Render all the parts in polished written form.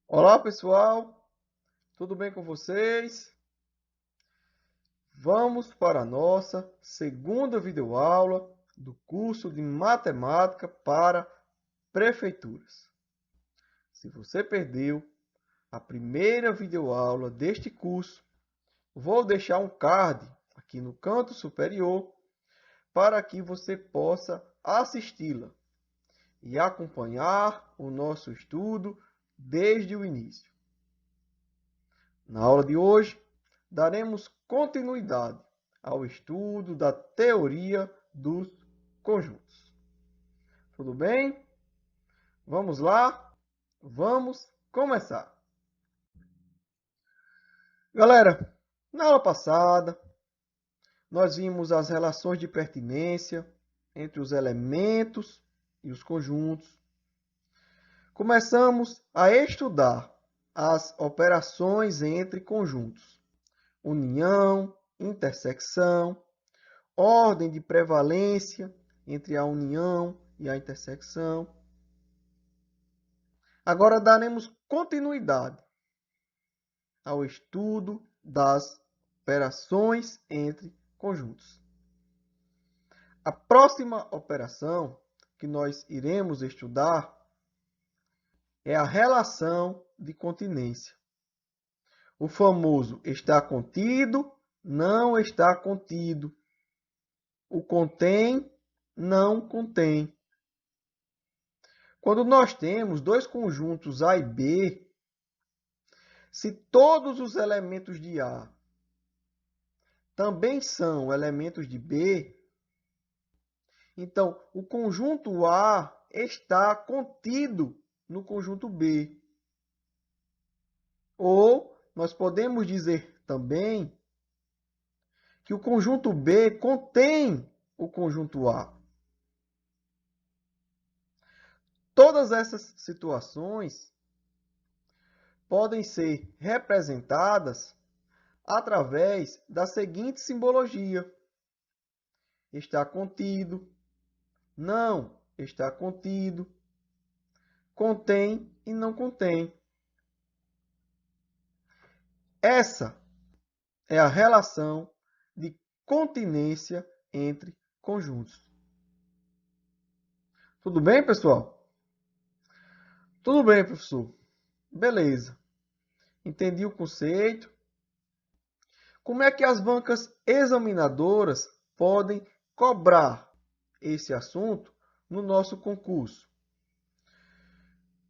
Olá pessoal, tudo bem com vocês? Vamos para a nossa segunda videoaula do curso de Matemática para Prefeituras. Se você perdeu a primeira videoaula deste curso, vou deixar um card aqui no canto superior para que você possa assisti-la e acompanhar o nosso estudo desde o início. Na aula de hoje, daremos continuidade ao estudo da teoria dos conjuntos. Tudo bem? Vamos lá? Vamos começar. Galera, na aula passada, nós vimos as relações de pertinência entre os elementos e os conjuntos. Começamos a estudar as operações entre conjuntos: união, intersecção, ordem de prevalência entre a união e a intersecção. Agora daremos continuidade ao estudo das operações entre conjuntos. A próxima operação que nós iremos estudar é a relação de continência. O famoso está contido, não está contido. O contém, não contém. Quando nós temos dois conjuntos A e B, se todos os elementos de A também são elementos de B, então o conjunto A está contido no conjunto B. Ou nós podemos dizer também que o conjunto B contém o conjunto A. Todas essas situações podem ser representadas através da seguinte simbologia: está contido, não está contido, contém e não contém. Essa é a relação de continência entre conjuntos. Tudo bem, pessoal? Tudo bem, professor. Beleza. Entendi o conceito. Como é que as bancas examinadoras podem cobrar esse assunto no nosso concurso?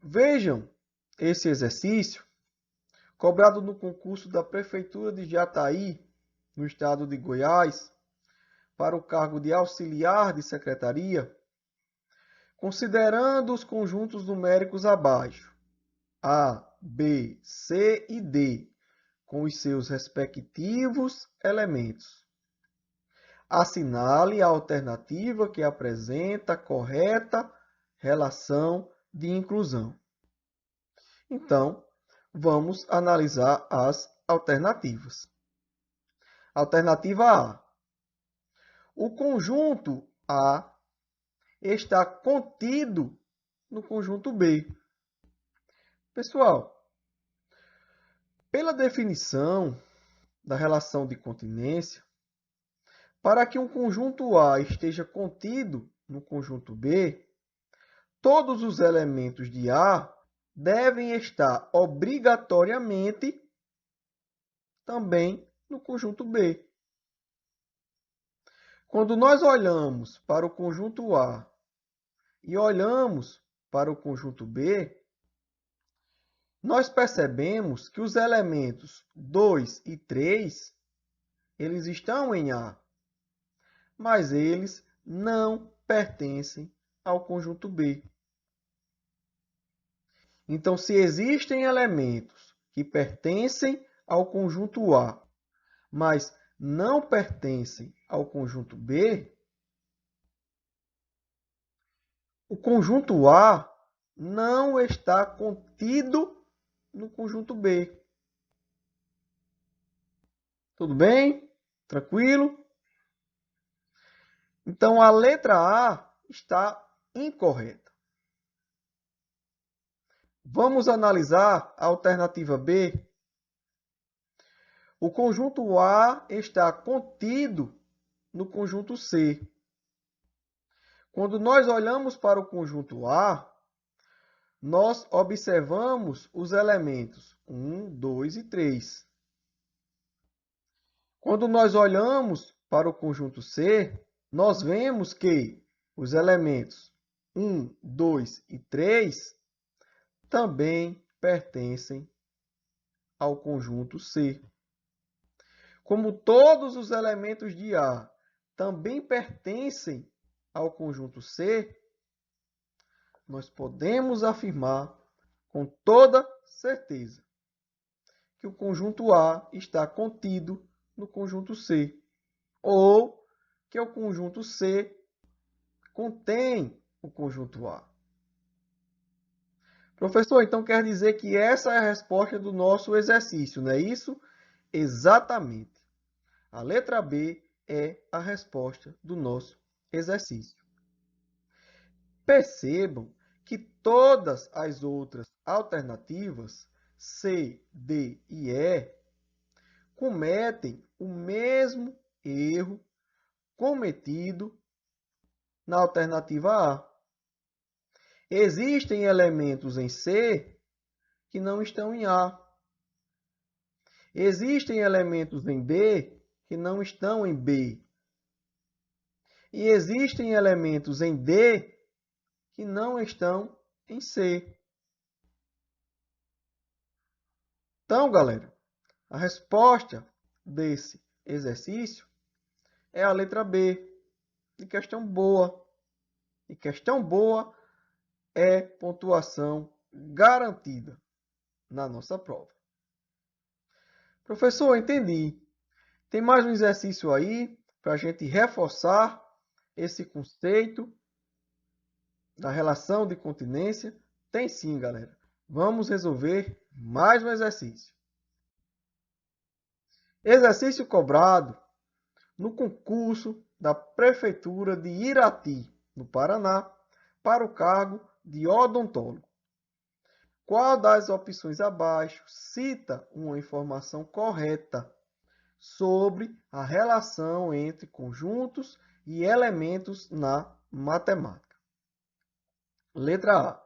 Vejam esse exercício cobrado no concurso da Prefeitura de Jataí, no estado de Goiás, para o cargo de auxiliar de secretaria, considerando os conjuntos numéricos abaixo, A, B, C e D, com os seus respectivos elementos. Assinale a alternativa que apresenta a correta relação de inclusão. Então, vamos analisar as alternativas. Alternativa A. O conjunto A está contido no conjunto B. Pessoal, pela definição da relação de continência, para que um conjunto A esteja contido no conjunto B, todos os elementos de A devem estar obrigatoriamente também no conjunto B. Quando nós olhamos para o conjunto A e olhamos para o conjunto B, nós percebemos que os elementos 2 e 3, eles estão em A, mas eles não pertencem ao conjunto B. Então, se existem elementos que pertencem ao conjunto A, mas não pertencem ao conjunto B, o conjunto A não está contido no conjunto B. Tudo bem? Tranquilo? Então, a letra A está incorreta. Vamos analisar a alternativa B. O conjunto A está contido no conjunto C. Quando nós olhamos para o conjunto A, nós observamos os elementos 1, 2 e 3. Quando nós olhamos para o conjunto C, nós vemos que os elementos 1, 2 e 3 também pertencem ao conjunto C. Como todos os elementos de A também pertencem ao conjunto C, nós podemos afirmar com toda certeza que o conjunto A está contido no conjunto C, ou que o conjunto C contém o conjunto A. Professor, então quer dizer que essa é a resposta do nosso exercício, não é isso? Exatamente. A letra B é a resposta do nosso exercício. Percebam que todas as outras alternativas, C, D e E, cometem o mesmo erro cometido na alternativa A. Existem elementos em C que não estão em A. Existem elementos em D que não estão em B. E existem elementos em D que não estão em C. Então, galera, a resposta desse exercício é a letra B, de questão boa. E questão boa é pontuação garantida na nossa prova. Professor, entendi. Tem mais um exercício aí para a gente reforçar esse conceito da relação de continência? Tem sim, galera. Vamos resolver mais um exercício. Exercício cobrado no concurso da Prefeitura de Irati, no Paraná, para o cargo de odontólogo. Qual das opções abaixo cita uma informação correta sobre a relação entre conjuntos e elementos na matemática? Letra A.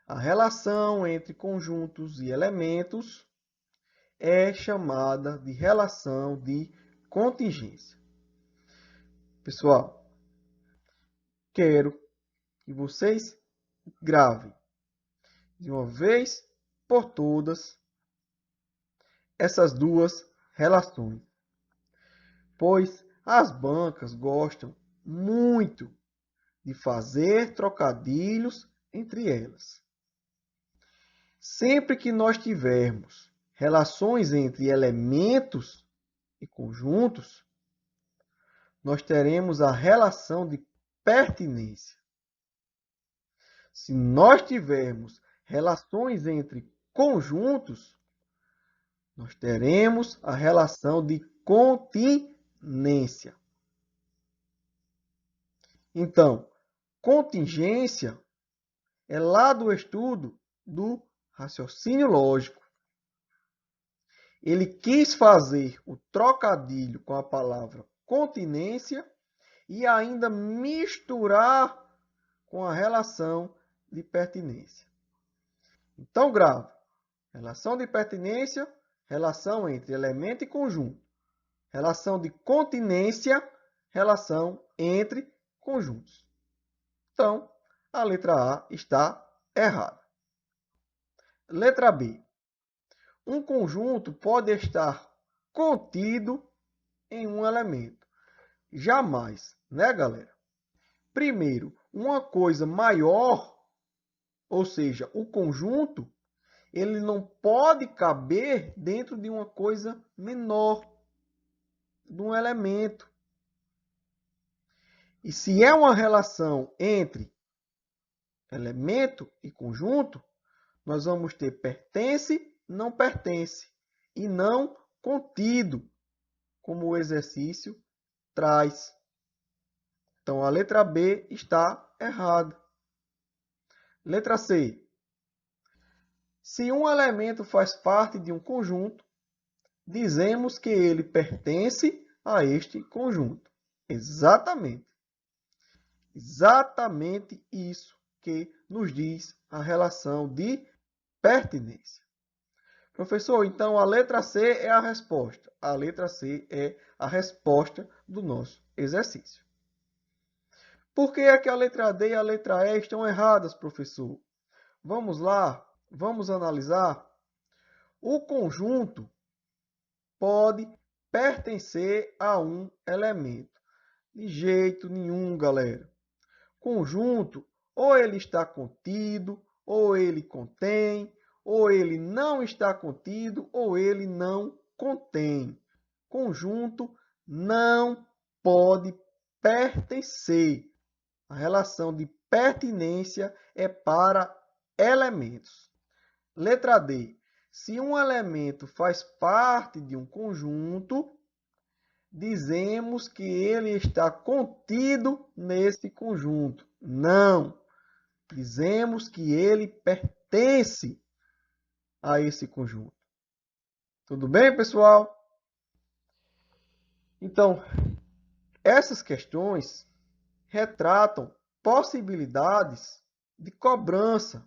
A relação entre conjuntos e elementos é chamada de relação de contingência. Pessoal, quero que vocês gravem de uma vez por todas essas duas relações, pois as bancas gostam muito de fazer trocadilhos entre elas. Sempre que nós tivermos relações entre elementos e conjuntos, nós teremos a relação de pertinência. Se nós tivermos relações entre conjuntos, nós teremos a relação de continência. Então, contingência é lá do estudo do raciocínio lógico. Ele quis fazer o trocadilho com a palavra continência e ainda misturar com a relação de pertinência. Então, grave. Relação de pertinência, relação entre elemento e conjunto. Relação de continência, relação entre conjuntos. Então, a letra A está errada. Letra B. Um conjunto pode estar contido em um elemento. Jamais, né, galera? Primeiro, uma coisa maior, ou seja, o conjunto, ele não pode caber dentro de uma coisa menor, de um elemento. E se é uma relação entre elemento e conjunto, nós vamos ter pertence, não pertence, e não contido, como o exercício traz. Então, a letra B está errada. Letra C. Se um elemento faz parte de um conjunto, dizemos que ele pertence a este conjunto. Exatamente. Exatamente isso que nos diz a relação de pertinência. Professor, então a letra C é a resposta. A letra C é a resposta do nosso exercício. Por que é que a letra D e a letra E estão erradas, professor? Vamos lá, vamos analisar. O conjunto pode pertencer a um elemento. De jeito nenhum, galera. Conjunto, ou ele está contido, ou ele contém, ou ele não está contido, ou ele não contém. Conjunto não pode pertencer. A relação de pertinência é para elementos. Letra D. Se um elemento faz parte de um conjunto, dizemos que ele está contido nesse conjunto. Não. Dizemos que ele pertence a esse conjunto. Tudo bem, pessoal? Então, essas questões retratam possibilidades de cobrança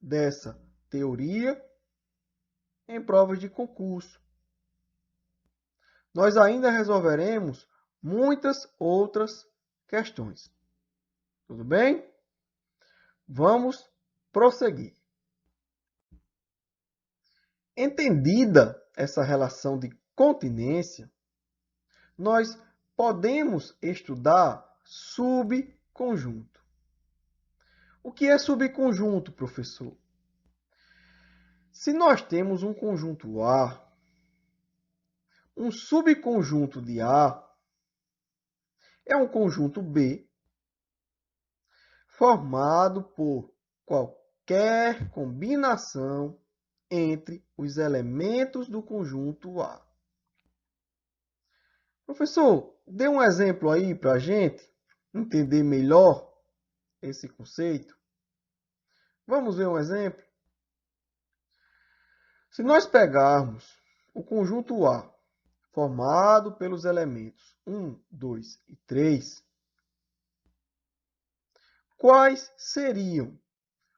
dessa teoria em provas de concurso. Nós ainda resolveremos muitas outras questões. Tudo bem? Vamos prosseguir. Entendida essa relação de continência, nós podemos estudar subconjunto. O que é subconjunto, professor? Se nós temos um conjunto A, um subconjunto de A é um conjunto B formado por qualquer combinação entre os elementos do conjunto A. Professor, dê um exemplo aí para a gente entender melhor esse conceito. Vamos ver um exemplo? Se nós pegarmos o conjunto A, formado pelos elementos 1, 2 e 3, quais seriam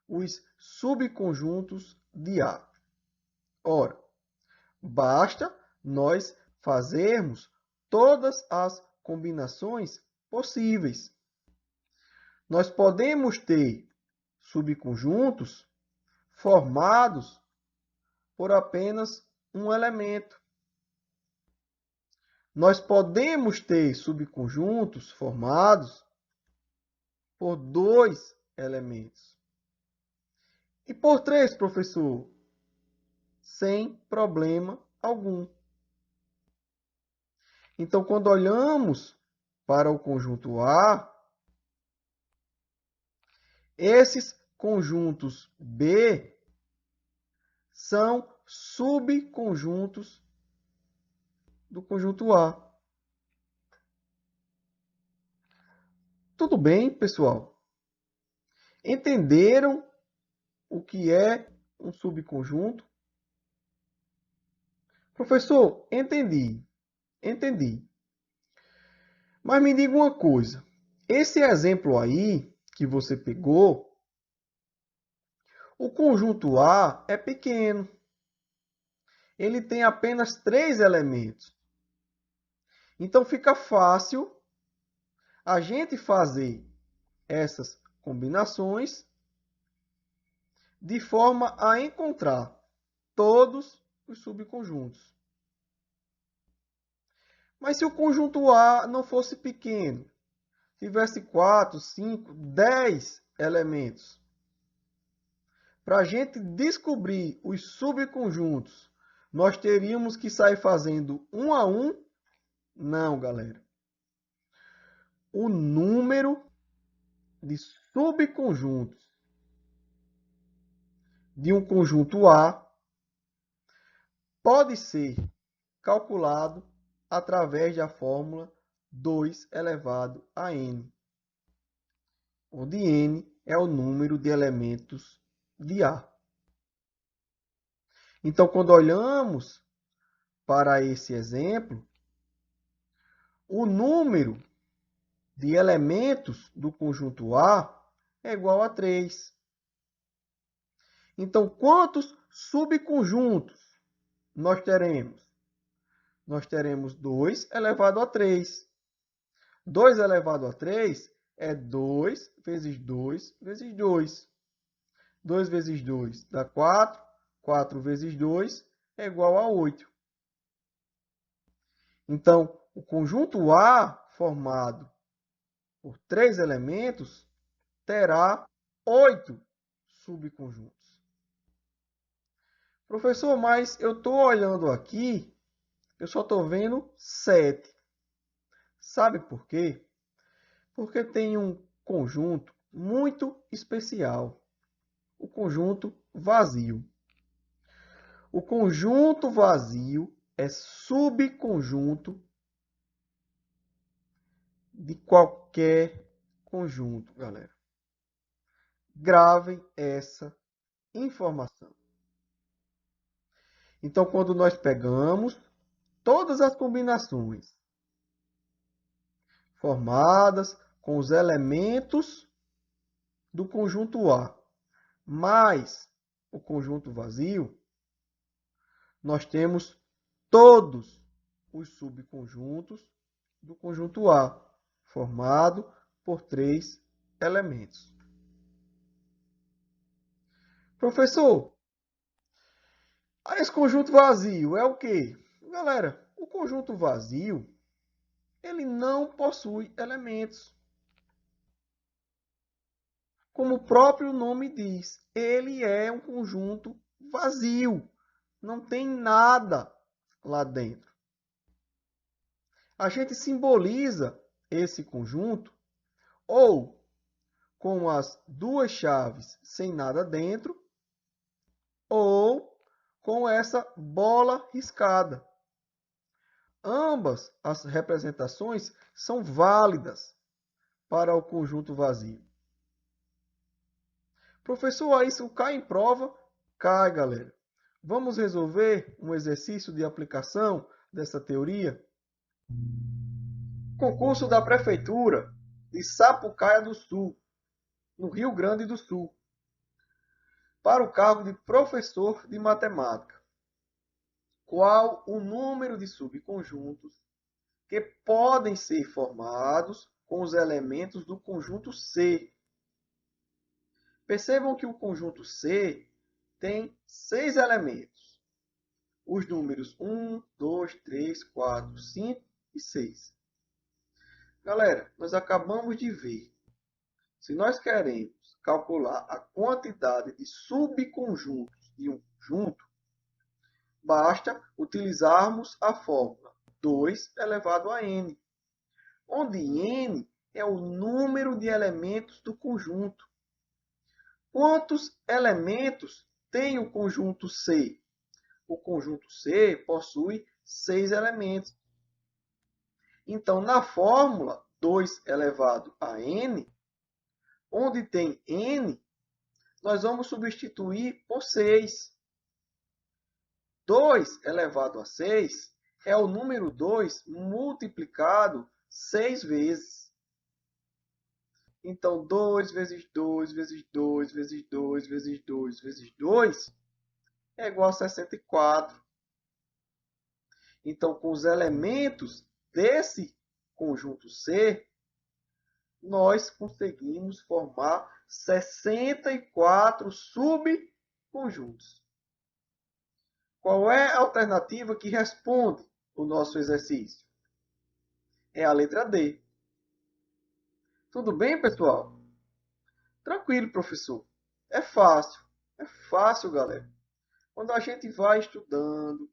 os subconjuntos de A? Ora, basta nós fazermos todas as combinações possíveis. Nós podemos ter subconjuntos formados por apenas um elemento. Nós podemos ter subconjuntos formados por dois elementos. E por três, professor? Sem problema algum. Então, quando olhamos para o conjunto A, esses conjuntos B são subconjuntos do conjunto A. Tudo bem, pessoal? Entenderam o que é um subconjunto? Professor, entendi. Entendi. Mas me diga uma coisa. Esse exemplo aí que você pegou, o conjunto A é pequeno. Ele tem apenas 3 elementos. Então fica fácil a gente fazer essas combinações de forma a encontrar todos os subconjuntos. Mas se o conjunto A não fosse pequeno, tivesse 4, 5, 10 elementos, para a gente descobrir os subconjuntos, nós teríamos que sair fazendo um a um? Não, galera. O número de subconjuntos de um conjunto A pode ser calculado através da fórmula 2 elevado a n, onde n é o número de elementos de A. Então, quando olhamos para esse exemplo, o número de elementos do conjunto A é igual a 3. Então, quantos subconjuntos nós teremos? Nós teremos 2 elevado a 3. 2 elevado a 3 é 2 vezes 2 vezes 2. 2 vezes 2 dá 4. 4 vezes 2 é igual a 8. Então, o conjunto A, formado por 3 elementos, terá 8 subconjuntos. Professor, mas eu estou olhando aqui, eu só estou vendo 7. Sabe por quê? Porque tem um conjunto muito especial, o conjunto vazio. O conjunto vazio é subconjunto de qualquer conjunto, galera. Gravem essa informação. Então, quando nós pegamos todas as combinações formadas com os elementos do conjunto A mais o conjunto vazio, nós temos todos os subconjuntos do conjunto A, formado por 3 elementos. Professor, esse conjunto vazio é o quê? Galera, o conjunto vazio, ele não possui elementos. Como o próprio nome diz, ele é um conjunto vazio. Não tem nada lá dentro. A gente simboliza esse conjunto ou com as duas chaves sem nada dentro, ou com essa bola riscada. Ambas as representações são válidas para o conjunto vazio. Professor, isso cai em prova? Cai, galera. Vamos resolver um exercício de aplicação dessa teoria? Concurso da Prefeitura de Sapucaia do Sul, no Rio Grande do Sul, para o cargo de professor de matemática. Qual o número de subconjuntos que podem ser formados com os elementos do conjunto C? Percebam que o conjunto C tem 6 elementos. Os números 1, 2, 3, 4, 5 e 6. Galera, nós acabamos de ver. Se nós queremos calcular a quantidade de subconjuntos de um conjunto, basta utilizarmos a fórmula 2 elevado a n, onde n é o número de elementos do conjunto. Quantos elementos tem o conjunto C? O conjunto C possui 6 elementos. Então, na fórmula 2 elevado a n, onde tem n, nós vamos substituir por 6. 2 elevado a 6 é o número 2 multiplicado 6 vezes. Então, 2 vezes 2 vezes 2 vezes 2 vezes 2 vezes 2 é igual a 64. Então, com os elementos desse conjunto C, nós conseguimos formar 64 subconjuntos. Qual é a alternativa que responde o nosso exercício? É a letra D. Tudo bem, pessoal? Tranquilo, professor. É fácil, galera. Quando a gente vai estudando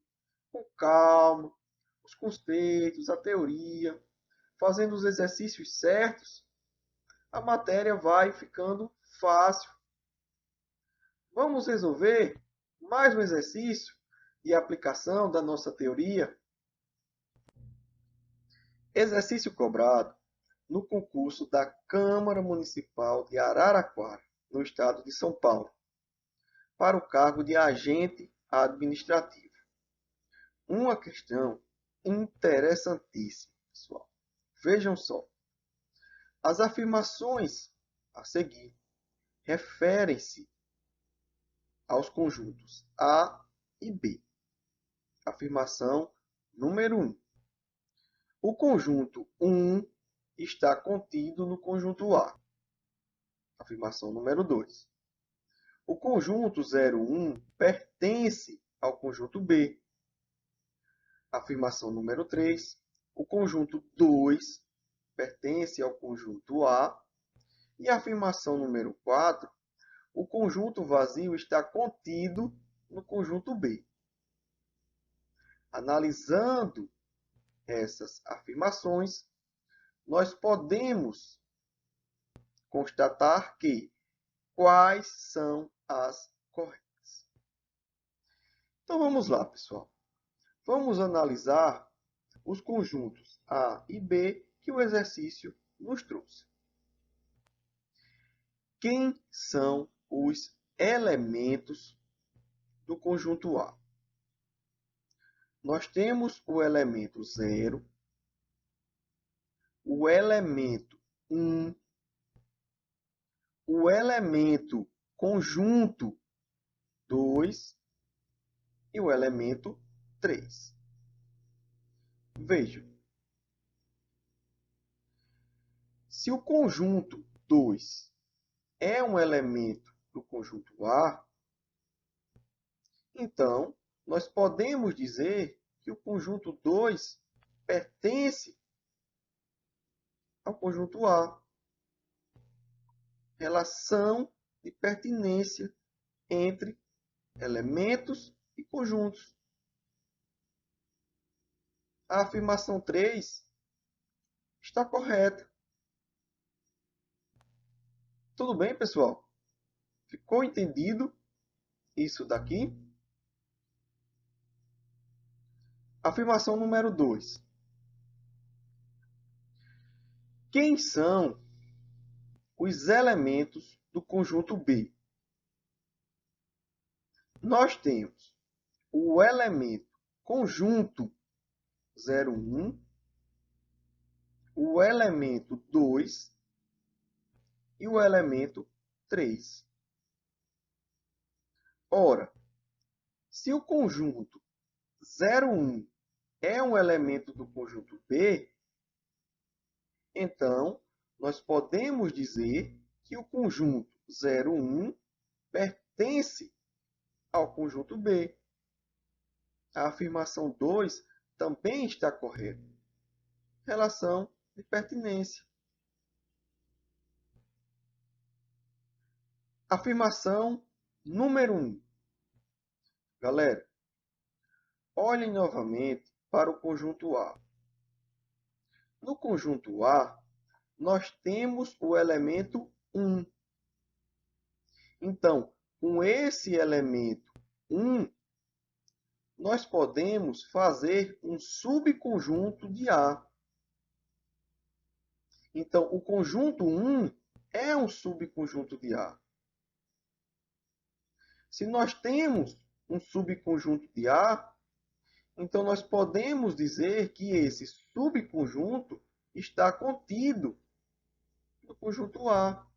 com calma, os conceitos, a teoria, fazendo os exercícios certos, a matéria vai ficando fácil. Vamos resolver mais um exercício de aplicação da nossa teoria. Exercício cobrado no concurso da Câmara Municipal de Araraquara, no estado de São Paulo, para o cargo de agente administrativa. Uma questão interessantíssima, pessoal. Vejam só. As afirmações a seguir referem-se aos conjuntos A e B. Afirmação número 1. O conjunto 1 está contido no conjunto A. Afirmação número 2. O conjunto 01 pertence ao conjunto B. Afirmação número 3. O conjunto 2 pertence ao conjunto A. E a afirmação número 4. O conjunto vazio está contido no conjunto B. Analisando essas afirmações, nós podemos constatar que quais são as corretas. Então vamos lá, pessoal. Vamos analisar os conjuntos A e B que o exercício nos trouxe. Quem são os elementos do conjunto A? Nós temos o elemento 0, o elemento 1, o elemento conjunto 2 e o elemento 3. Vejam. Se o conjunto 2 é um elemento do conjunto A, então nós podemos dizer que o conjunto 2 pertence ao conjunto A. Relação de pertinência entre elementos e conjuntos. A afirmação 3 está correta. Tudo bem, pessoal? Ficou entendido isso daqui? Afirmação número 2. Quem são os elementos do conjunto B? Nós temos o elemento conjunto 01, o elemento 2 e o elemento 3. Ora, se o conjunto 01 é um elemento do conjunto B, então nós podemos dizer que o conjunto 01 pertence ao conjunto B. A afirmação 2 também está correta. Relação de pertinência. Afirmação número 1. Galera, olhem novamente para o conjunto A. No conjunto A, nós temos o elemento 1. Então, com esse elemento 1, nós podemos fazer um subconjunto de A. Então, o conjunto 1 é um subconjunto de A. Se nós temos um subconjunto de A, então nós podemos dizer que esse subconjunto está contido no conjunto A.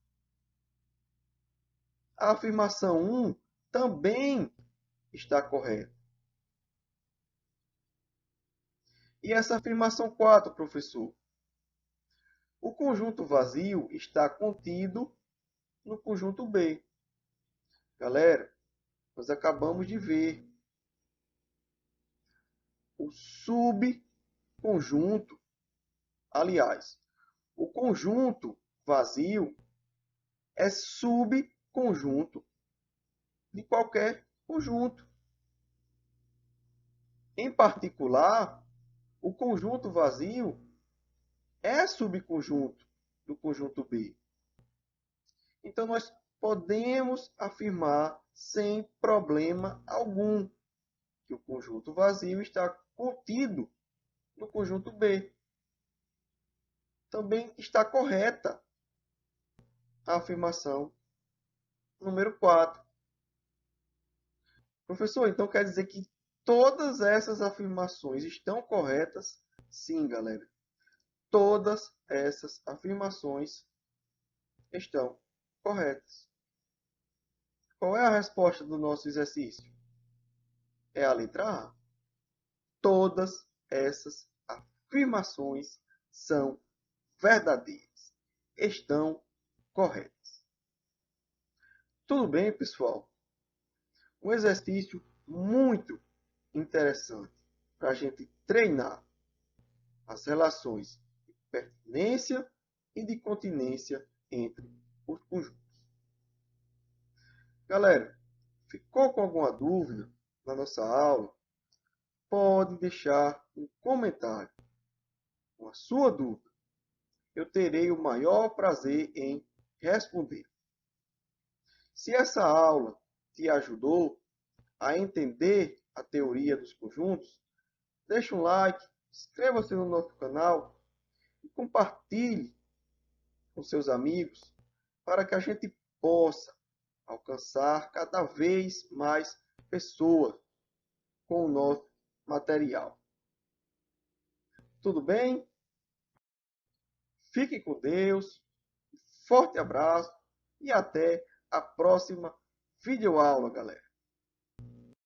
A afirmação 1 também está correta. E essa afirmação 4, professor? O conjunto vazio está contido no conjunto B. Galera, nós acabamos de ver o subconjunto. Aliás, o conjunto vazio é subconjunto de qualquer conjunto. Em particular, o conjunto vazio é subconjunto do conjunto B. Então, nós podemos afirmar sem problema algum que o conjunto vazio está contido no conjunto B. Também está correta a afirmação número 4. Professor, então quer dizer que todas essas afirmações estão corretas? Sim, galera. Todas essas afirmações estão corretas. Qual é a resposta do nosso exercício? É a letra A. Todas essas afirmações são verdadeiras. Estão corretas. Tudo bem, pessoal? Um exercício muito interessante para a gente treinar as relações de pertinência e de continência entre os conjuntos. Galera, ficou com alguma dúvida na nossa aula? Pode deixar um comentário com a sua dúvida. Eu terei o maior prazer em responder. Se essa aula te ajudou a entender a teoria dos conjuntos, deixe um like, inscreva-se no nosso canal e compartilhe com seus amigos para que a gente possa alcançar cada vez mais pessoas com o nosso material. Tudo bem? Fique com Deus, forte abraço e até a próxima videoaula, galera.